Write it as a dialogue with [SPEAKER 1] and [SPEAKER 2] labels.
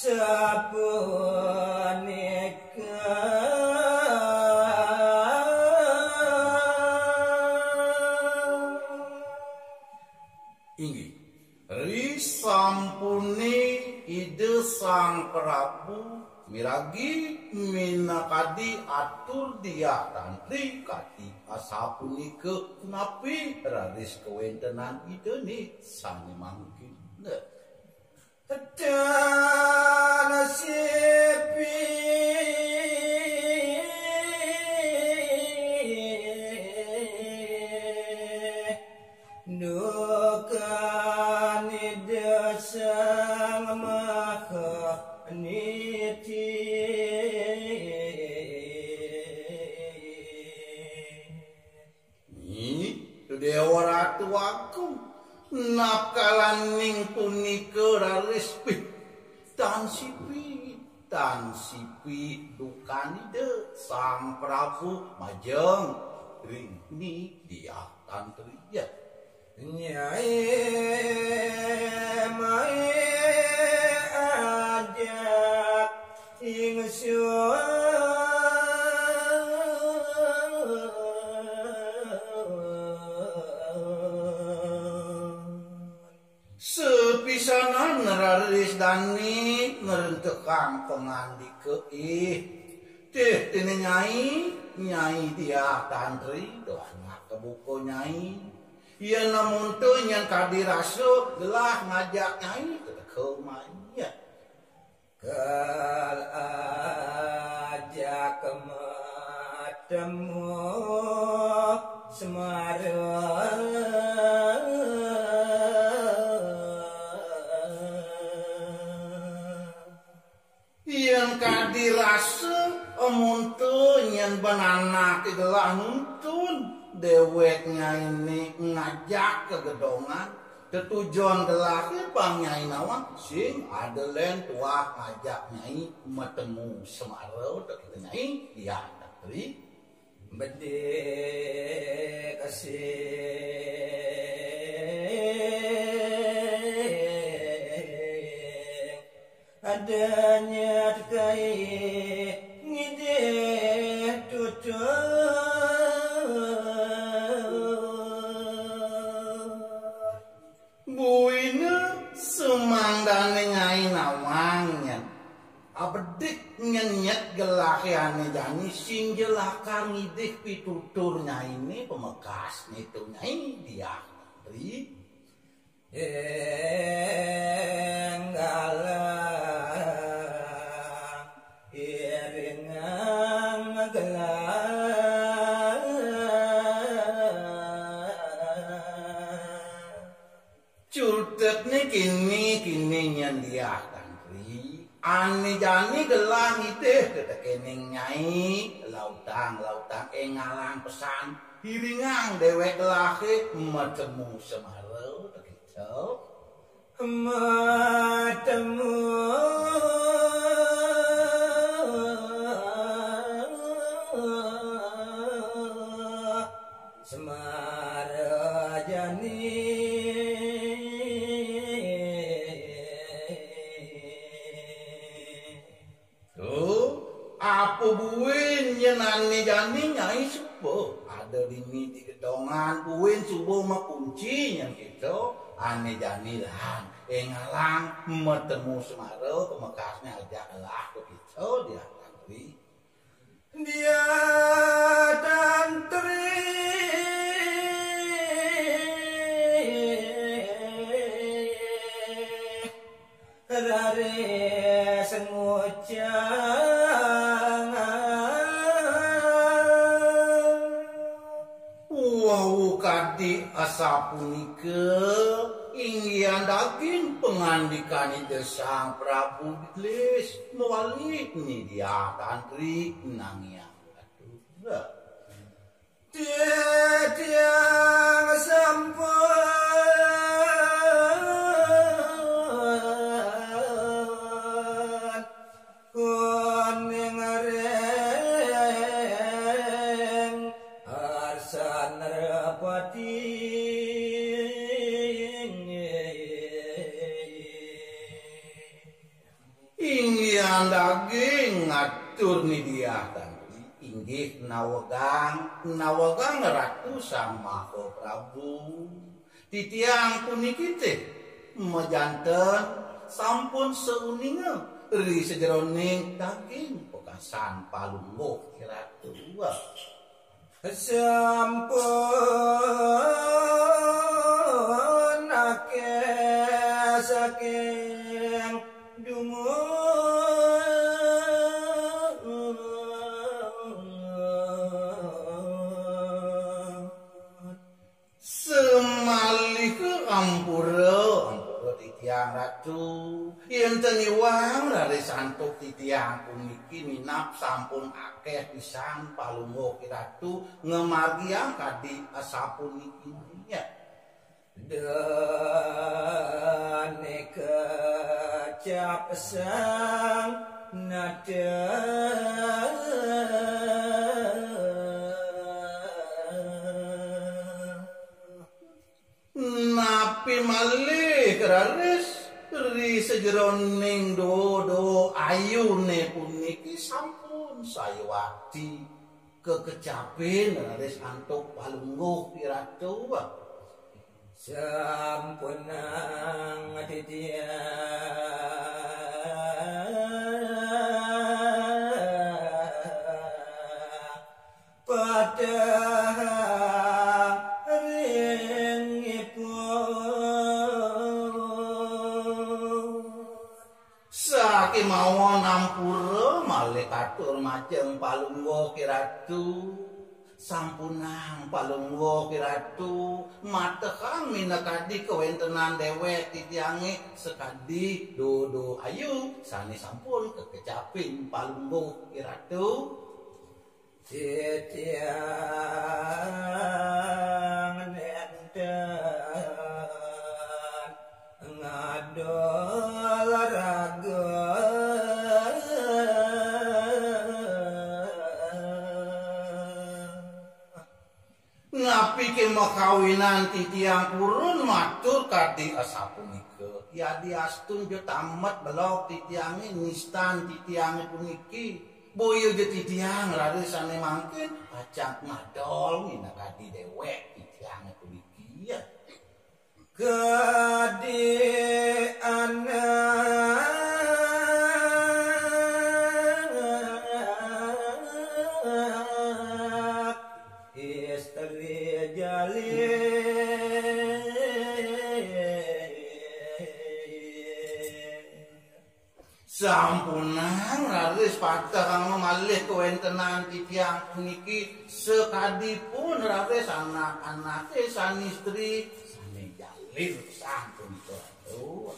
[SPEAKER 1] sapunika
[SPEAKER 2] inggih risampune ide Sang Prabu miragi minakadi atur dia tantri kati asapunika napi raris kewentenan idene sane mangkin
[SPEAKER 1] dan sepi nukani dasang maka niti
[SPEAKER 2] ini dewa ratu aku nakalan ning punika raris tan sipi dukani de Sang Prabu majeng rini dia tantri ya
[SPEAKER 1] nyai mae ajak ingsun
[SPEAKER 2] sepisanan raris dani ngerentekang pengandika teh tene nyai dia tantri doanya kebuko nyai ia namun tuh yang kadirasa gelah ngajak nyai ke maya
[SPEAKER 1] kal ajak matemu semarang
[SPEAKER 2] yang kadirasa amuntuh yang bananak gelah nuntun deweknya ini ngajak ke gedongan ketujuan gelah bang nyai nawang sing adelen tua ngajak nyai metemu semarau kita nyai dia tantri
[SPEAKER 1] bede kasih adanya terkait ngide tutur
[SPEAKER 2] buina semandane nyai nawangnya abedik nyenyet gelah ane jani sing gelah kang ngidih pitutur nyai ini pemekas nitu nyai dia tantri
[SPEAKER 1] enggalang iringang gelang
[SPEAKER 2] cultet nih kini nyan dia tantri ane jani gelah ngidih tetekening nyai lautang engalang pesan hiringang dewek gelah metemu semarau so
[SPEAKER 1] matemu semara jani
[SPEAKER 2] apa buin nyenani jani nyai subuh ada di gedongan buin subuh mah kunci yang gitu ane jani lah ngalang metemu semarau kemekasnya aja lah begitu dia tantri
[SPEAKER 1] rare sengucang
[SPEAKER 2] wow kadi asapunika inggian daging pengandikan ide Sang Prabu Bitlis mewali ini dia tantri nangya aduh
[SPEAKER 1] tiang sampun kuning reng arsan repati
[SPEAKER 2] Nyan daging ngatur nih dia inggih nawegang ratu Sang Maha Prabu titiang puniki teh majanten sampun seuninga ri sejeroning daging pekasan palungguh ratu
[SPEAKER 1] sampun akeh saking
[SPEAKER 2] semalih ke ampura titiang ratu yen teniwang rare santuk titiang puniki minap sampun akeh pisan palungguh ratu ngemargiang kadi asapuniki
[SPEAKER 1] dene kecap sang nada
[SPEAKER 2] napi malih keraris ri sejeroning dodo ayune puniki sampun sayawati kekecapin raris antuk palungguh ratu
[SPEAKER 1] sampun nang titiang pada
[SPEAKER 2] saking mawon ampura malih katur majeng palungguh ratu sampunang palungguh ratu matehang minakadi kewentenan dewek titiange sekadi dodo ayu sane sampun kekecapin palungguh ratu
[SPEAKER 1] titiang nenten ngadol raga
[SPEAKER 2] ngapi ke makawinan titiang purun matur kadi asapunika ya diastun jo tamat belok titiange nistan titiange puniki boyo je titiang rare sane mangkin pacak ngadol ngina kadi dewek titiange puniki ya
[SPEAKER 1] gede anak istri jalil
[SPEAKER 2] sampunang raris patah kang malih kewentenan titiang puniki sekadipun raris anak-anake sanistri sane jalil sampun itu